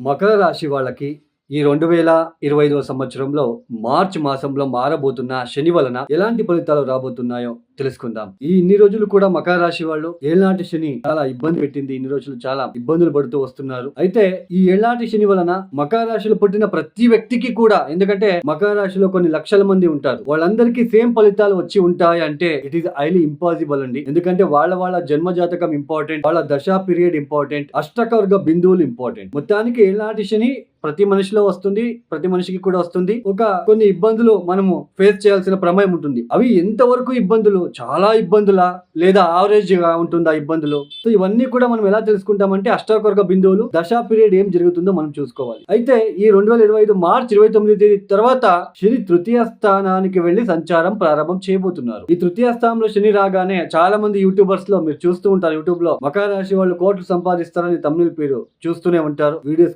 మకర రాశి వాళ్ళకి ఈ 2025 సంవత్సరంలో మార్చి మాసంలో మారబోతున్న శని వలన ఎలాంటి ఫలితాలు రాబోతున్నాయో తెలుసుకుందాం. ఈ ఇన్ని రోజులు కూడా మకర రాశి వాళ్ళు ఏళ్నాటి శని చాలా ఇబ్బంది పెట్టింది. ఇన్ని రోజులు చాలా ఇబ్బందులు పడుతూ వస్తున్నారు. అయితే ఈ ఏళ్నాటి శని వలన మకర రాశిలో పుట్టిన ప్రతి వ్యక్తికి కూడా, ఎందుకంటే మకర రాశిలో కొన్ని లక్షల మంది ఉంటారు, వాళ్ళందరికీ సేమ్ ఫలితాలు వచ్చి ఉంటాయి అంటే ఇట్ ఈస్ హైలీ ఇంపాసిబుల్ అండి. ఎందుకంటే వాళ్ళ జన్మ జాతకం ఇంపార్టెంట్, వాళ్ళ దశా పీరియడ్ ఇంపార్టెంట్, అష్టకవర్గ బిందువులు ఇంపార్టెంట్. మొత్తానికి ఏళ్నాటి శని ప్రతి మనిషిలో వస్తుంది, ప్రతి మనిషికి కూడా వస్తుంది. కొన్ని ఇబ్బందులు మనము ఫేస్ చేయాల్సిన ప్రమేయం ఉంటుంది. అవి ఎంతవరకు ఇబ్బందులు, చాలా ఇబ్బందులా లేదా యావరేజ్ గా ఉంటుందా ఇబ్బందులు? సో ఇవన్నీ కూడా మనం ఎలా తెలుసుకుంటామంటే అష్టకవర్గ బిందువులు, దశా పీరియడ్ ఏం జరుగుతుందో మనం చూసుకోవాలి. అయితే ఈ 2025 మార్చి 29 తేదీ తర్వాత శని తృతీయ స్థానానికి వెళ్లి సంచారం ప్రారంభం చేయబోతున్నారు. ఈ తృతీయ స్థానంలో శని రాగానే చాలా మంది యూట్యూబర్స్ లో మీరు చూస్తూ ఉంటారు, యూట్యూబ్ లో మకర రాశి వాళ్ళు కోట్లు సంపాదిస్తారని తమిళ పేరు చూస్తూనే ఉంటారు, వీడియోస్